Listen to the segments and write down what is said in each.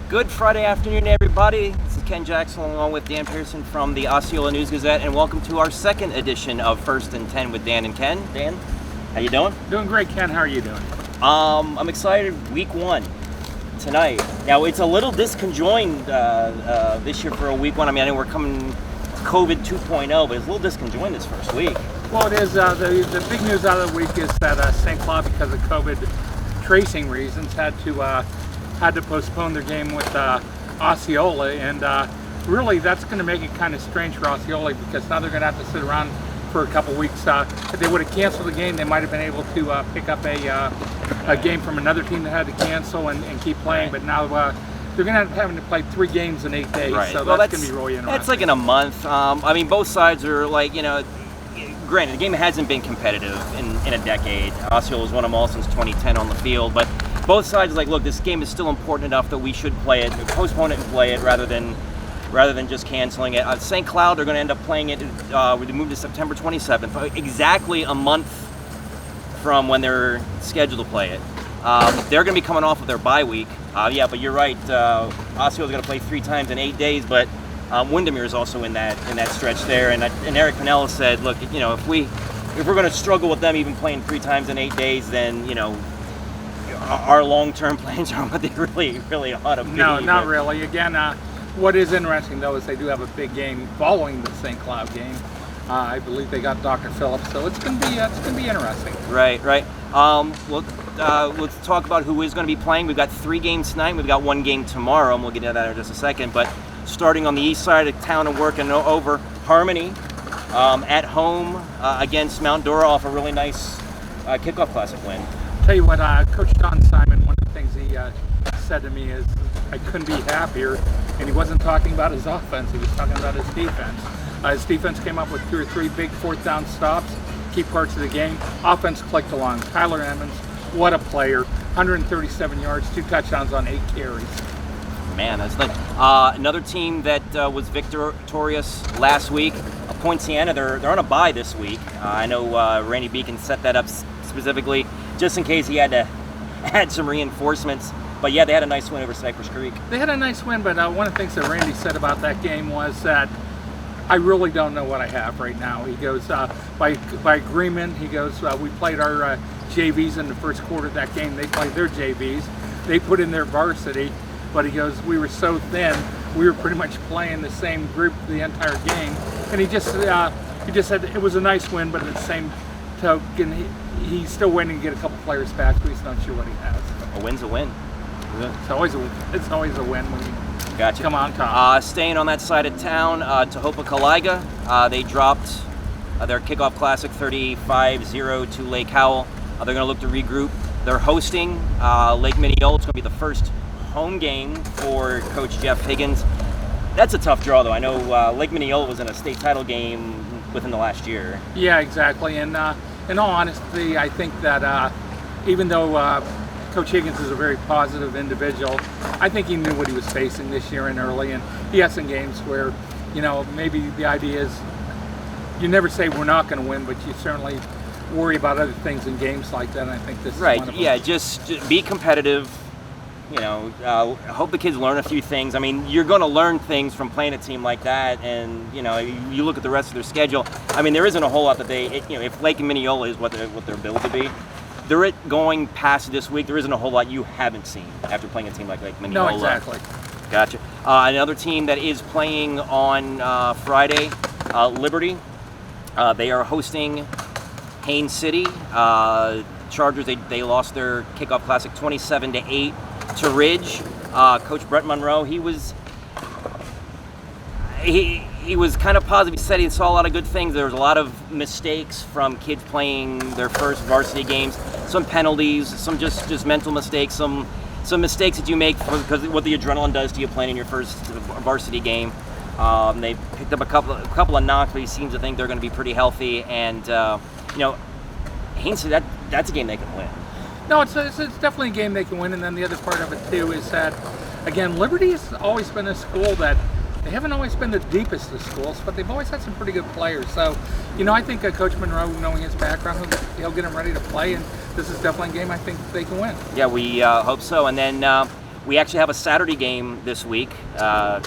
Good Friday afternoon, everybody. This is Ken Jackson along with Dan Pearson from the Osceola News-Gazette, and welcome to our second edition of First and 10 with Dan and Ken. Dan, how you doing? Doing great, Ken. How are you doing? I'm excited. Week 1 tonight. Now, it's a little disconjoined this year for a week 1. I know we're coming COVID 2.0, but it's a little disconjoined this first week. Well, it is. The big news out of the week is that St. Cloud, because of COVID tracing reasons, had to postpone their game with Osceola, and really that's going to make it kind of strange for Osceola, because now they're going to have to sit around for a couple weeks. If they would have canceled the game, they might have been able to pick up a game from another team that had to cancel and keep playing, but now they're going to have having to play 3 games in 8 days, right. So well, that's going to be really interesting. It's like in a month. Both sides are granted, the game hasn't been competitive in a decade. Osceola's won them all since 2010 on the field, but both sides are like, look, this game is still important enough that we should play it, postpone it and play it rather than just canceling it. St. Cloud, they're going to end up playing it. We moved to September 27th, exactly a month from when they're scheduled to play it. They're going to be coming off of their bye week. But you're right. Osceola's going to play 3 times in 8 days, but Windermere is also in that stretch there. And Eric Pinella said, look, if we're going to struggle with them even playing 3 times in 8 days, then our long-term plans aren't what they really ought to be. No, not really. Again, what is interesting though is they do have a big game following the St. Cloud game. I believe they got Dr. Phillips, so it's going to be interesting. Right. Let's talk about who is going to be playing. We've got 3 games tonight. We've got 1 game tomorrow, and we'll get into that in just a second. But starting on the east side of town and working over, Harmony at home against Mount Dora off a really nice kickoff classic win. Tell you what, Coach John Simon, one of the things he said to me is, I couldn't be happier, and he wasn't talking about his offense, he was talking about his defense. His defense came up with 2 or 3 big 4th down stops, key parts of the game. Offense clicked along. Tyler Emmons, what a player, 137 yards, 2 touchdowns on 8 carries. Man, that's like another team that was victorious last week. Poinciana, they're on a bye this week. I know Randy Beacon set that up specifically just in case he had to add some reinforcements. But yeah, they had a nice win over Cypress Creek. They had a nice win, but one of the things that Randy said about that game was that I really don't know what I have right now. He goes, by agreement, he goes, we played our JVs in the first quarter of that game. They played their JVs. They put in their varsity, but he goes, we were so thin, we were pretty much playing the same group the entire game. And he just said it was a nice win, but at the same token, he's still waiting to get a couple players back, so he's not sure what he has. A win's a win. It's always a win when you come on top. Staying on that side of town, Tohopa Caliga, they dropped their kickoff classic 35-0 to Lake Howell. They're going to look to regroup. They're hosting Lake Minneola. It's going to be the first home game for Coach Jeff Higgins. That's a tough draw, though. I know Lake Minneola was in a state title game within the last year. Yeah, exactly. And in all honesty, I think that even though Coach Higgins is a very positive individual, I think he knew what he was facing this year and early, and he has some games where, maybe the idea is you never say we're not going to win, but you certainly worry about other things in games like that, and I think this is one of them. Yeah, just be competitive. Hope the kids learn a few things. You're going to learn things from playing a team like that, and you look at the rest of their schedule. There isn't a whole lot that if Lake and Minneola is what they're built to be, they're going past this week. There isn't a whole lot you haven't seen after playing a team like Lake Minneola. No, exactly. Gotcha. Another team that is playing on Friday, Liberty. They are hosting Haines City. Chargers. They lost their kickoff classic 27-8 to Ridge. Coach Brett Monroe. He was kind of positive. He said he saw a lot of good things. There was a lot of mistakes from kids playing their first varsity games. Some penalties, some just mental mistakes, some mistakes that you make because what the adrenaline does to you playing in your first varsity game. They picked up a couple of knocks, but he seems to think they're going to be pretty healthy. And Haines, that's a game they can win. No, it's definitely a game they can win. And then the other part of it too is that, again, Liberty has always been a school that they haven't always been the deepest of schools, but they've always had some pretty good players. So, I think Coach Monroe, knowing his background, he'll get them ready to play, and this is definitely a game I think they can win. Yeah, we hope so. And then We actually have a Saturday game this week. You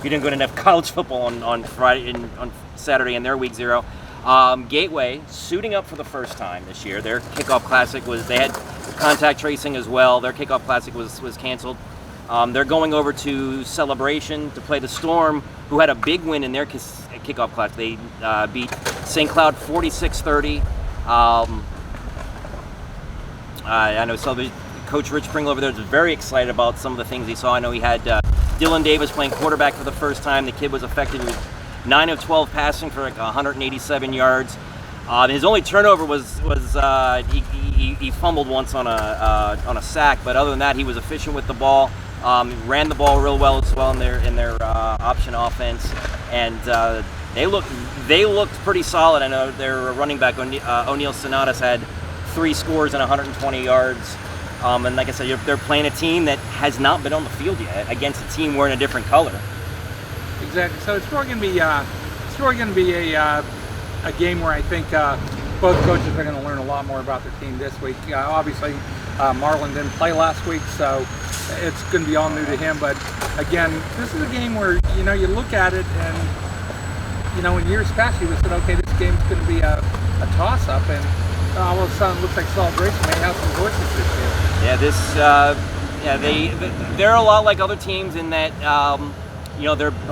didn't go to enough college football on Friday on Saturday in their week 0. Gateway suiting up for the first time this year. Their kickoff classic they had contact tracing as well. Their kickoff classic was canceled. They're going over to Celebration to play the Storm, who had a big win in their kickoff classic. They beat St. Cloud 46-30. I know Coach Rich Pringle over there is very excited about some of the things he saw. I know he had Dylan Davis playing quarterback for the first time. The kid was effective. He was 9 of 12 passing for like 187 yards. His only turnover was he fumbled once on a sack, but other than that, he was efficient with the ball. Ran the ball real well as well in their option offense, and they looked pretty solid. I know their running back O'Neal Sonatas had 3 scores and 120 yards. And like I said, they're playing a team that has not been on the field yet against a team wearing a different color. Exactly. So it's really going to be a game where I think both coaches are going to learn a lot more about their team this week. Obviously, Marlon didn't play last week, so it's going to be all new to him. But again, this is a game where you look at it, and in years past you would have said, okay, this game's going to be a toss-up, and all of a sudden it looks like Celebration may have some horses this year. Yeah, they're a lot like other teams in that a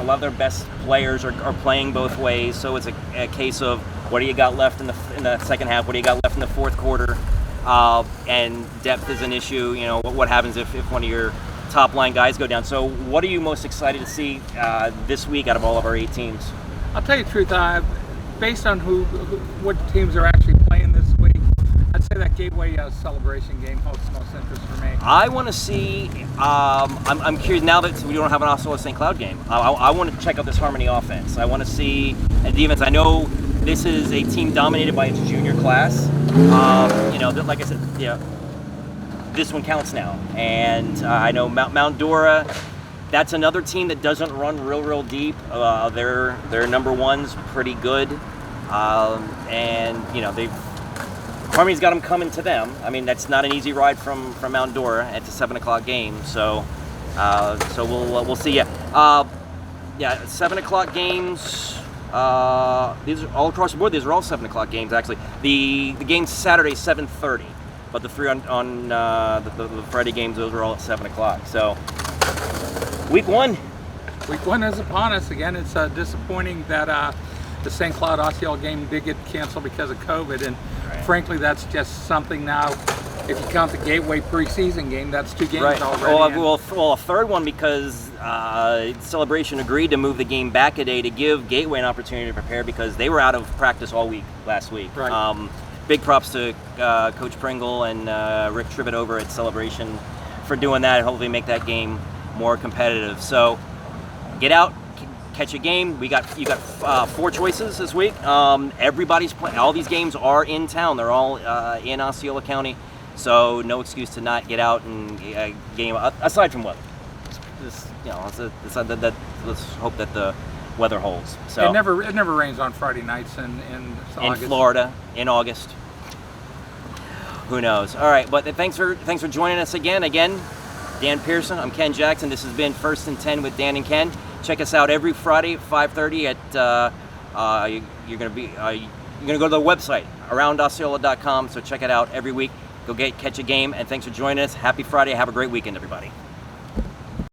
lot of their best players are playing both ways. So it's a case of what do you got left in the second half? What do you got left in the fourth quarter? And depth is an issue. What happens if one of your top line guys go down? So what are you most excited to see this week out of all of our 8 teams? I'll tell you the truth. Based on what teams are actually playing this week, I'd say that Gateway Celebration game holds most interest for me. I want to see. I'm curious now that we don't have an Osceola St. Cloud game. I want to check out this Harmony offense. I want to see a defense. I know this is a team dominated by its junior class. Like I said, this one counts now. And I know Mount Dora. That's another team that doesn't run real deep. Their number 1's pretty good, Harmony's got them coming to them. I mean, that's not an easy ride from Mount Dora. It's a 7 o'clock game, so we'll see. 7 o'clock games. These are all across the board. These are all 7 o'clock games actually. The game's Saturday 7:30, but the 3 on the Friday games, those are all at 7 o'clock. So. Week 1 is upon us. Again, it's disappointing that the St. Cloud Osceola game did get canceled because of COVID, and frankly, that's just something now. If you count the Gateway preseason game, that's 2 games already. Well, a third one because Celebration agreed to move the game back a day to give Gateway an opportunity to prepare because they were out of practice all week last week. Right. Big props to Coach Pringle and Rick Tribbett over at Celebration for doing that and hopefully make that game more competitive. So get out, catch a game. You got 4 choices this week. Everybody's playing. All these games are in town. They're all in Osceola County, so no excuse to not get out and game aside from weather. Let's hope that the weather holds. So it never rains on Friday nights in Florida in August. Who knows? All right, but thanks for joining us again. Dan Pearson, I'm Ken Jackson. This has been First and 10 with Dan and Ken. Check us out every Friday at 5:30 at you're gonna go to the website aroundosceola.com. So check it out every week. Go catch a game, and thanks for joining us. Happy Friday. Have a great weekend, everybody.